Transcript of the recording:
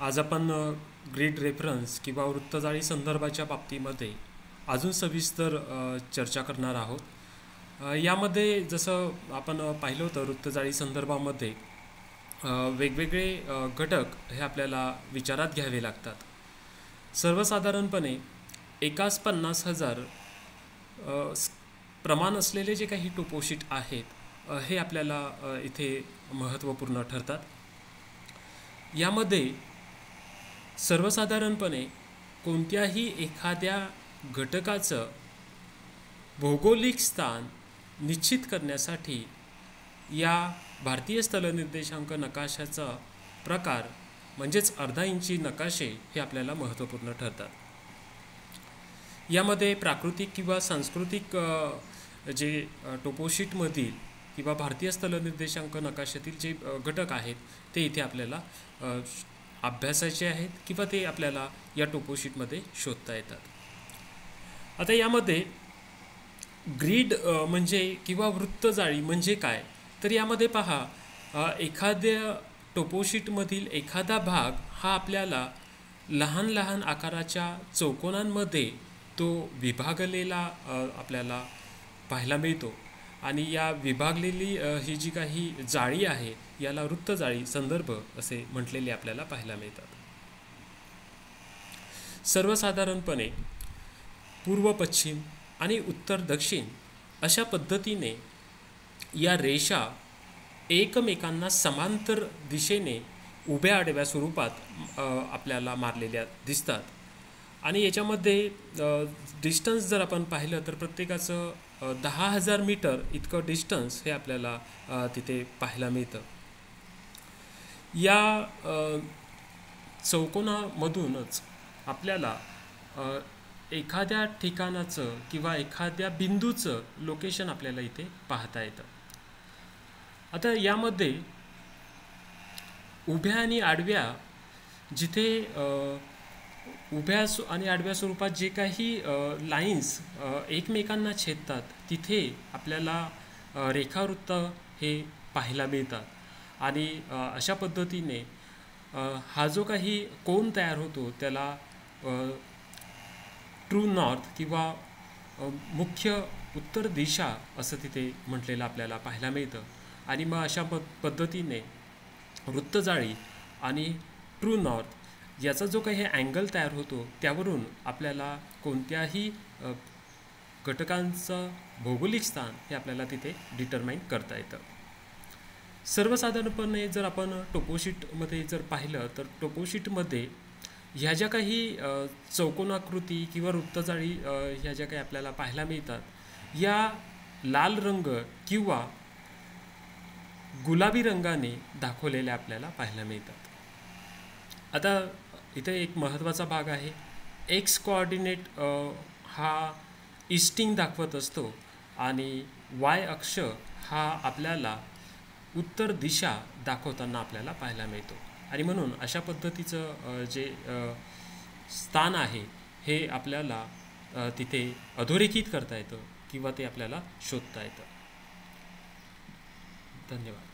आज आपण grid reference किंवा वृत्तजाळी संदर्भाच्या बाबतीमध्ये अजून सविस्तर चर्चा करणार आहोत. यामध्ये जसं आपण पाहिलं होतं वृत्तजाळी संदर्भामध्ये वेगवेगळे घटक हे आपल्याला विचारात घ्यावे लागतात. सर्वसाधारणपणे एकाच 50,000 प्रमाण असलेले जे काही टोपोशीट आहेत हे आपल्याला इथे महत्त्वपूर्ण ठरतात. यामध्ये सर्वसाधारणपणे कोणत्याही एखाद्या घटकाचं भौगोलिक स्थान निश्चित करण्यासाठी या भारतीय स्थलनिर्देशांक नकाशाचा प्रकार म्हणजेच अर्धा इंची नकाशे हे आपल्याला महत्त्वपूर्ण ठरतात. यामध्ये प्राकृतिक किंवा सांस्कृतिक जे टोपोशीटमधील किंवा भारतीय स्थलनिर्देशांक नकाशातील जे घटक आहेत ते इथे आपल्याला अभ्यासाचे आहेत किंवा ते आपल्याला या टोपोशीटमध्ये शोधता येतात. आता यामध्ये ग्रीड म्हणजे किंवा वृत्तजाळी म्हणजे काय, तर यामध्ये पहा एखाद्या टोपोशीटमधील एखादा भाग हा आपल्याला लहान लहान आकाराच्या चौकोनांमध्ये तो विभागलेला आपल्याला पाहायला मिळतो आणि या विभागलेली ही जी काही जाळी आहे याला वृत्तजाळी संदर्भ असे म्हटलेले आपल्याला पाहायला मिळतात. सर्वसाधारणपणे पूर्व पश्चिम आणि उत्तर दक्षिण अशा पद्धतीने या रेषा एकमेकांना समांतर दिशेने उभ्या आडव्या स्वरूपात आपल्याला मारलेल्या दिसतात आणि याच्यामध्ये डिस्टन्स जर आपण पाहिलं तर प्रत्येकाचं 10,000 मीटर इतकं डिस्टन्स हे आपल्याला तिथे पाहायला मिळतं. या चौकोनामधूनच आपल्याला एखाद्या ठिकाणाचं किंवा एखाद्या बिंदूचं लोकेशन आपल्याला इथे पाहता येतं. आता यामध्ये उभ्या आणि आडव्या जिथे उभ्या आणि आडव्या स्वरूपात जे काही लाईन्स एकमेकांना छेदतात तिथे आपल्याला रेखावृत्त हे पाहायला मिळतात आणि अशा पद्धतीने हा जो काही कोन तयार होतो त्याला ट्रू नॉर्थ किंवा मुख्य उत्तर दिशा असं तिथे म्हटलेलं आपल्याला पाहायला मिळतं. आणि मग अशा पद्धतीने वृत्तजाळी आणि ट्रू नॉर्थ याचा जो काही अँगल तयार होतो त्यावरून आपल्याला कोणत्याही घटकांचं भौगोलिक स्थान हे आपल्याला तिथे डिटरमाइन करता येतं. सर्वसाधारणपणे जर आपण टोपोशीटमध्ये जर पाहिलं तर टोपोशीटमध्ये ह्या ज्या काही चौकोनाकृती किंवा वृत्तजाळी ह्या ज्या काही आपल्याला पाहायला मिळतात या लाल रंग किंवा गुलाबी रंगाने दाखवलेल्या आपल्याला पाहायला मिळतात. आता इथे एक महत्त्वाचा भाग आहे. एक्स कोऑर्डिनेट हा ईस्टिंग दाखवत असतो आणि वाय अक्ष हा आपल्याला उत्तर दिशा दाखवताना आपल्याला पाहायला मिळतो आणि म्हणून अशा पद्धतीचं जे स्थान आहे हे आपल्याला तिथे अधोरेखित करता येतं किंवा ते आपल्याला शोधता येतं. धन्यवाद.